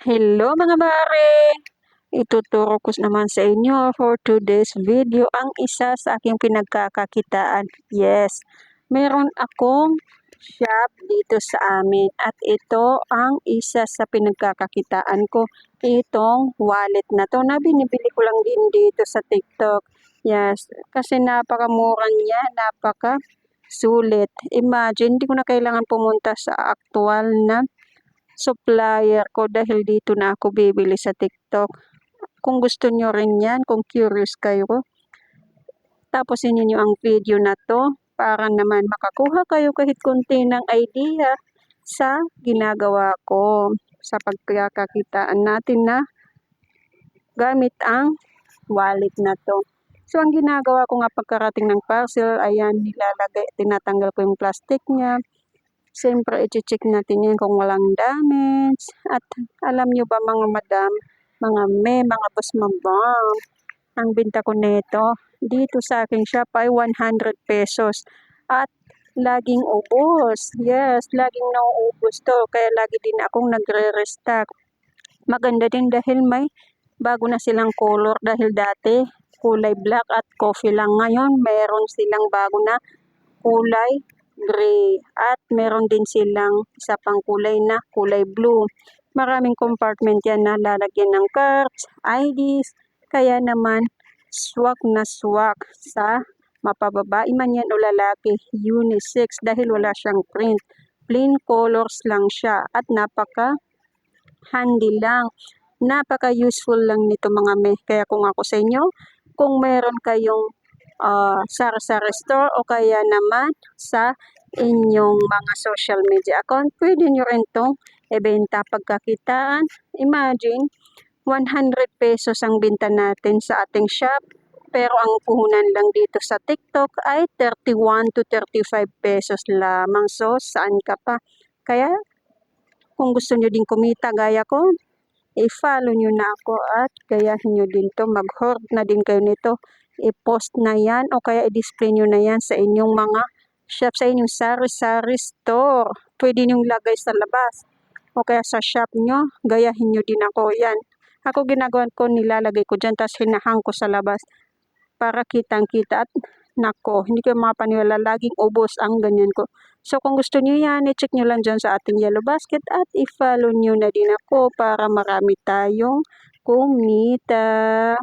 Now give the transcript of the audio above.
Hello mga mare! Ituturo ko naman sa inyo for today's video ang isa sa aking pinagkakakitaan. Yes, meron akong shop dito sa amin at ito ang isa sa pinagkakakitaan ko. Itong wallet na to na binibili ko lang din dito sa TikTok. Yes, kasi napakamura niya, sulit. Imagine, hindi ko na kailangan pumunta sa actual na supplier ko dahil dito na ako bibili sa TikTok. Kung gusto nyo rin yan, kung curious kayo, tapusin niyo ang video na to para naman makakuha kayo kahit konti ng idea sa ginagawa ko sa pagkakakitaan natin na gamit ang wallet na to. So, ang ginagawa ko nga pagkarating ng parcel, ayan, tinatanggal ko yung plastic niya. Siyempre, i-check natin yan kung walang damage. At alam nyo ba mga madam, mga boss mabang, ang binta ko nito dito sa aking shop ay 100 pesos. At laging ubos. Yes, laging nauubos to. Kaya lagi din akong nagre-restock. Maganda din dahil may bago na silang color dahil dati kulay black at coffee lang. Ngayon, meron silang bago na kulay gray at meron din silang isa pang kulay na kulay blue. Maraming compartment yan na lalagyan ng cards, IDs, kaya naman swak na swak sa mapababae man yan o lalaki, unisex dahil wala siyang print. Plain colors lang siya at napaka handy lang. Napaka useful lang nito mga me. Kaya kung ako sa inyo, kung meron kayong sari-sari store o kaya naman sa inyong mga social media account, pwede nyo rin itong ibenta pagkakitaan. Imagine, 100 pesos ang binta natin sa ating shop, pero ang puhunan lang dito sa TikTok ay 31 to 35 pesos lamang. So, saan ka pa? Kaya, kung gusto nyo din kumita gaya ko, i-follow nyo na ako at gayahin nyo din to. Mag-hoard na din kayo nito. I-post na yan o kaya i-display nyo na yan sa inyong mga shop, sa inyong sari-sari store. Pwede nyo lagay sa labas o kaya sa shop nyo. Gayahin nyo din ako yan. Ako ginagawa ko, nilalagay ko dyan tapos hinahang ko sa labas para kitang-kita at nako, hindi ko mapaniwala, laging ubos ang ganyan ko. So, kung gusto niyo yan, i-check nyo lang dyan sa ating yellow basket at i-follow nyo na din ako para marami tayong kumita.